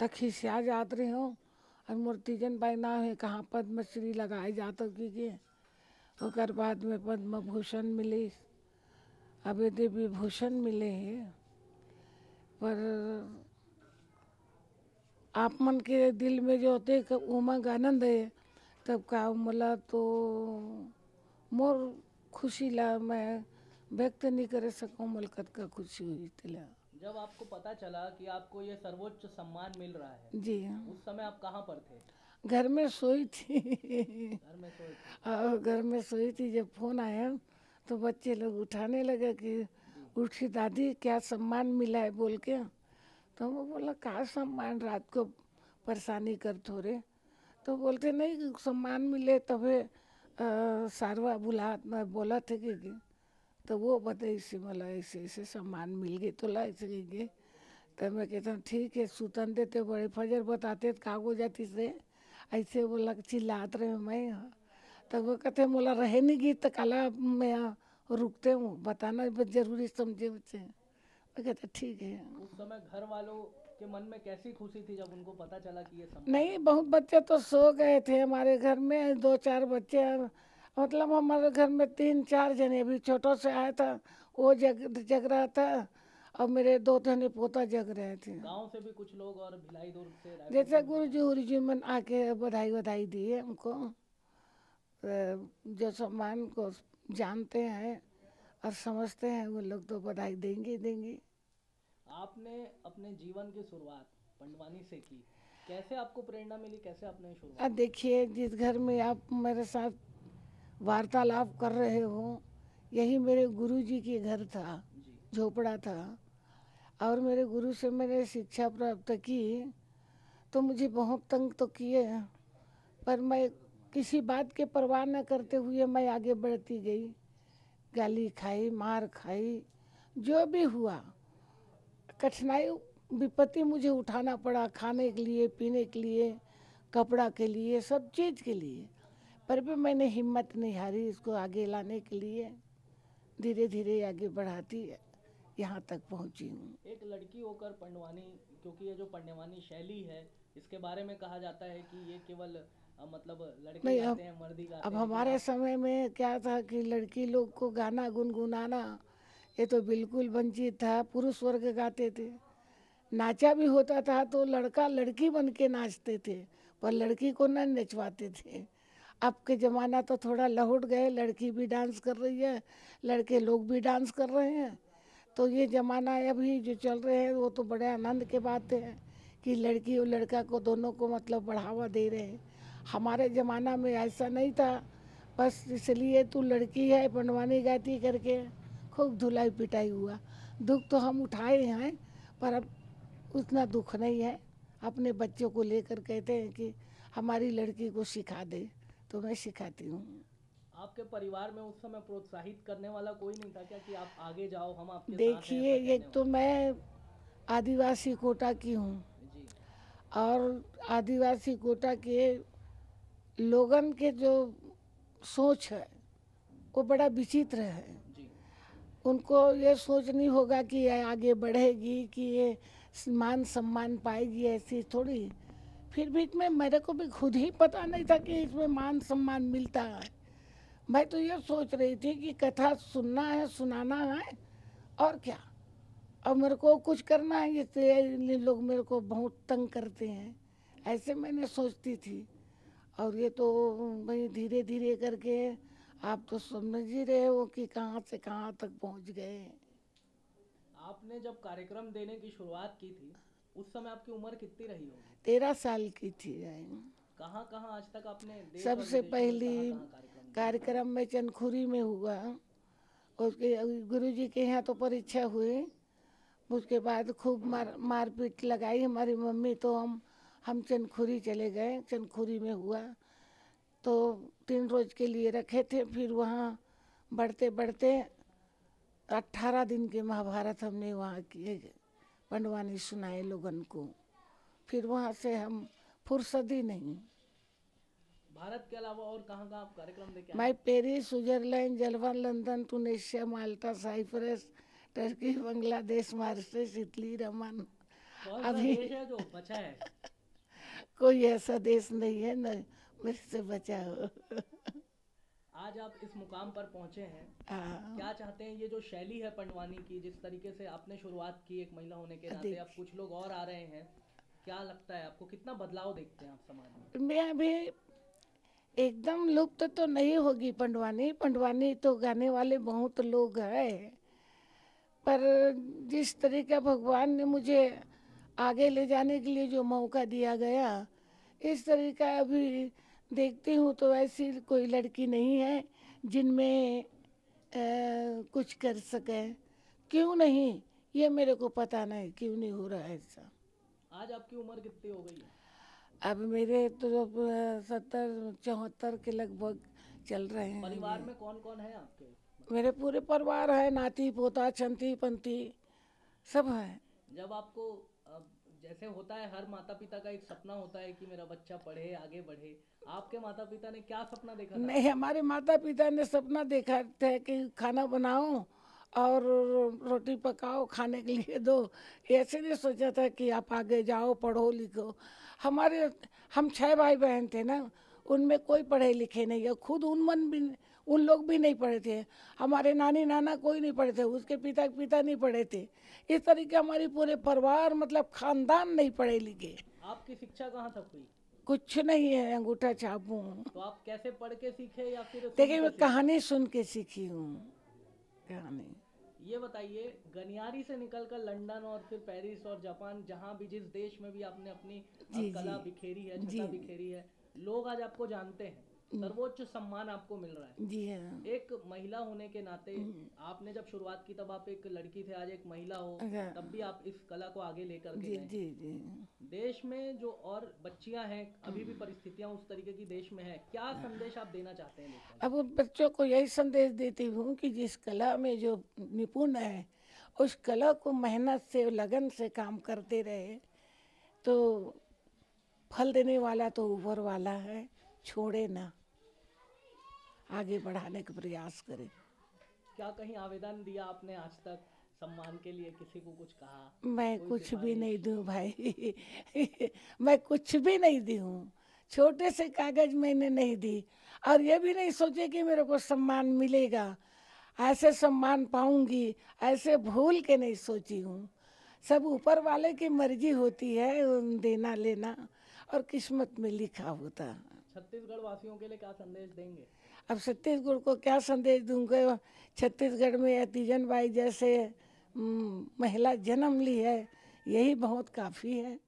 तो खिसिया जात रही हूँ। और मूर्तिजन बहना है कहाँ पद्मश्री लगाए जात की ओकर बाद में पद्म भूषण मिली, अभी दिव्य भूषण मिले हैं। पर आप मन के दिल में जो होते उमंग आनंद है तब का मला तो मोर खुशी ला मैं व्यक्त नहीं कर सकूँ मलकत का खुशी हुई तिला। जब आपको पता चला कि आपको ये सर्वोच्च सम्मान मिल रहा है, जी उस समय आप कहाँ पर थे? घर में सोई थी। घर में सोए थे? और घर में सोई थी जब फोन आया तो बच्चे लोग उठाने लगे कि जी। उठी दादी क्या सम्मान मिला है बोल के। तो वो बोला कहाँ सम्मान, रात को परेशानी कर थोड़े। तो बोलते नहीं सम्मान मिले तबे सारवा बुला बोला थे कि तो वो बताई से मला ऐसे ऐसे सम्मान मिल गए तो ला ऐसे गए। तो मैं कहता हूँ ठीक है सुतन देते बड़े फजर बताते तो कागो जाती से ऐसे बोला चिल्लात रहे मैं। तो वो कहते मोला रहे नहीं गई तो काला मैं रुकते हूँ बताना जरूरी समझे बच्चे। मैं कहते ठीक है। उस समय घर वालों के मन में कैसी खुशी थी जब उनको पता चला कि ये सम्मान नहीं आपको बहुत मिला? बच्चे तो सो गए थे हमारे घर में, दो चार बच्चे मतलब हमारे घर में तीन चार जने, अभी छोटो से आया था वो जग जग रहा था और मेरे दो जने पोता जग रहे थे। गांव से भी कुछ लोग और भिलाई दुर्ग से, रायपुर जैसे से भी लोग गुरुजी आए? उरुजी मन आके बधाई बधाई दिए हमको। जो सम्मान को जानते हैं और समझते हैं वो लोग तो बधाई देंगे देंगे। आपने अपने जीवन की शुरुआत पंडवानी से की, कैसे आपको प्रेरणा मिली, कैसे आपने शुरुआत अब की? देखिए जिस घर में आप मेरे साथ वार्तालाप कर रहे हो यही मेरे गुरुजी के घर था, जी। झोपड़ा था। और मेरे गुरु से मैंने शिक्षा प्राप्त की तो मुझे बहुत तंग तो किए, पर मैं किसी बात के परवाह न करते हुए मैं आगे बढ़ती गई। गाली खाई, मार खाई, जो भी हुआ कठिनाई विपत्ति मुझे उठाना पड़ा, खाने के लिए, पीने के लिए, कपड़ा के लिए, सब चीज़ के लिए। पर भी मैंने हिम्मत नहीं हारी इसको आगे लाने के लिए, धीरे धीरे आगे बढ़ाती यहाँ तक पहुँची हूँ। एक लड़की होकर पंडवानी, क्योंकि ये जो पंडवानी शैली है इसके बारे में कहा जाता है कि ये केवल मतलब लड़के नहीं गाते हैं, मर्द ही अब गाते हैं, कि हमारे आप। समय में क्या था कि लड़की लोग को गाना गुनगुनाना ये तो बिल्कुल वंचित था, पुरुष वर्ग गाते थे। नाचा भी होता था तो लड़का लड़की बन के नाचते थे, पर लड़की को न नचवाते थे। अब के ज़माना तो थोड़ा लहुट गए, लड़की भी डांस कर रही है, लड़के लोग भी डांस कर रहे हैं। तो ये ज़माना अभी जो चल रहे हैं वो तो बड़े आनंद के बात है कि लड़की और लड़का को दोनों को मतलब बढ़ावा दे रहे हैं। हमारे ज़माना में ऐसा नहीं था, बस इसलिए तू लड़की है पंडवानी गाती करके खूब धुलाई पिटाई हुआ। दुख तो हम उठाए हैं पर अब उतना दुख नहीं है। अपने बच्चों को लेकर कहते हैं कि हमारी लड़की को सिखा दे तो मैं सिखाती हूँ। आपके परिवार में उस समय प्रोत्साहित करने वाला कोई नहीं था क्या कि आप आगे जाओ, हम आपके साथ हैं, देखिए ऐसा कहने एक तो वाला? मैं आदिवासी कोटा की हूँ जी। और आदिवासी कोटा के लोगन के जो सोच है वो बड़ा विचित्र है। जी। उनको ये सोच नहीं होगा कि ये आगे बढ़ेगी कि ये मान सम्मान पाएगी, ऐसी थोड़ी। फिर भी में मेरे को भी खुद ही पता नहीं था कि इसमें मान सम्मान मिलता है। मैं तो ये सोच रही थी कि कथा सुनना है, सुनाना है और क्या, और मेरे को कुछ करना है, ये लोग मेरे को बहुत तंग करते हैं, ऐसे मैंने सोचती थी। और ये तो भाई धीरे धीरे करके आप तो समझ ही रहे हो कि कहाँ से कहाँ तक पहुँच गए। आपने जब कार्यक्रम देने की शुरुआत की थी उस समय आपकी उम्र कितनी रही होगी? 13 साल की थी। कहाँ कहाँ आज तक आपने देश और सबसे विदेशों में पहली कहाँ कहाँ कार्यक्रम दिए? कार्यक्रम में चंदखुरी में हुआ, उसके गुरुजी के यहाँ तो परीक्षा हुई। उसके बाद खूब मारपीट लगाई हमारी मम्मी, तो हम चंदखुरी चले गए। चंदखुरी में हुआ तो 3 रोज के लिए रखे थे, फिर वहाँ बढ़ते बढ़ते 18 दिन के महाभारत हमने वहाँ किए, पंडवानी सुनाए लोगन को। फिर वहाँ से हम फुर्सत ही नहीं। भारत के अलावा और कहाँ कहाँ आप कार्यक्रम दे के आए मैं हैं? Paris, Switzerland, German, London, Tunisia, Malta, Cyprus, Turkey, Bangladesh, Mauritius, Italy, रमन, कौन सा अभी देश है जो बचा है? कोई ऐसा देश नहीं है न मेरे से बचा हो। आज आप इस मुकाम पर पहुंचे हैं, हाँ, क्या चाहते हैं? ये जो शैली है पंडवानी की, जिस तरीके से आपने शुरुआत की एक महिला होने के नाते, अब देख कुछ लोग और आ रहे हैं, क्या लगता है आपको, कितना बदलाव देखते हैं आप समाज में? मैं अभी एकदम लुप्त तो नहीं होगी पंडवानी। पंडवानी तो गाने वाले बहुत लोग हैं, पर जिस तरीका भगवान ने मुझे आगे ले जाने के लिए जो मौका दिया गया, इस तरीका अभी देखती हूँ तो ऐसी कोई लड़की नहीं है जिनमें कुछ कर सके। क्यों नहीं, ये मेरे को पता नहीं क्यों नहीं हो रहा है ऐसा। आज आपकी उम्र कितनी हो गई है? अब मेरे तो 70 74 के लगभग चल रहे हैं परिवार ये। में कौन कौन है आपके? मेरे पूरे परिवार है, नाती पोता छंती पंती सब है। जब आपको अब जैसे होता है, हर माता पिता का एक सपना होता है कि मेरा बच्चा पढ़े, आगे बढ़े, आपके माता पिता ने क्या सपना देखा था? नहीं, हमारे माता पिता ने सपना देखा था कि खाना बनाओ और रोटी पकाओ, खाने के लिए दो। ऐसे नहीं सोचा था कि आप आगे जाओ पढ़ो लिखो। हमारे हम 6 भाई बहन थे ना, उनमें कोई पढ़े लिखे नहीं है। खुद उन लोग भी नहीं पढ़े थे। हमारे नानी नाना कोई नहीं पढ़े थे, उसके पिता नहीं पढ़े थे। इस तरीके हमारी पूरे परिवार मतलब खानदान नहीं पढ़े लिखे। आपकी शिक्षा कहाँ तक हुई? कुछ नहीं है, अंगूठा छाप हूँ। तो आप कैसे पढ़ के सीखे या फिर सुन देखिए, के मैं सीखे? कहानी सुन के सीखी हूँ, कहानी। ये बताइए, गनियारी से निकलकर लंदन और फिर पेरिस और जापान, जहाँ भी जिस देश में भी आपने अपनी जी कला जी बिखेरी है, जी छटा बिखेरी है, लोग आज आपको जानते हैं, सर्वोच्च सम्मान आपको मिल रहा है। जी हाँ। एक महिला होने के नाते, आपने जब शुरुआत की तब आप एक लड़की थे, आज एक महिला हो, अच्छा, तब भी आप इस कला को आगे लेकर के जी गए। जी जी। देश में जो और बच्चियां हैं, अभी भी परिस्थितियां उस तरीके की देश में है, क्या संदेश आप देना चाहते हैं लेकर? अब उन बच्चों को यही संदेश देती हूँ कि जिस कला में जो निपुण है, उस कला को मेहनत से लगन से काम करते रहे तो फल देने वाला तो ऊपर वाला है। छोड़े ना, आगे बढ़ाने का प्रयास करें। क्या कहीं आवेदन दिया आपने आज तक सम्मान के लिए? किसी को कुछ कहा? मैं कोई कुछ भी सिफारिश? नहीं दूँ भाई। मैं कुछ भी नहीं दी हूँ। छोटे से कागज मैंने नहीं दी, और ये भी नहीं सोचे कि मेरे को सम्मान मिलेगा, ऐसे सम्मान पाऊंगी, ऐसे भूल के नहीं सोची हूँ। सब ऊपर वाले की मर्जी होती है, देना लेना और किस्मत में लिखा होता है। छत्तीसगढ़ वासियों के लिए क्या संदेश देंगे? अब छत्तीसगढ़ को क्या संदेश दूंगा? छत्तीसगढ़ में तीजन बाई जैसे महिला जन्म ली है, यही बहुत काफ़ी है।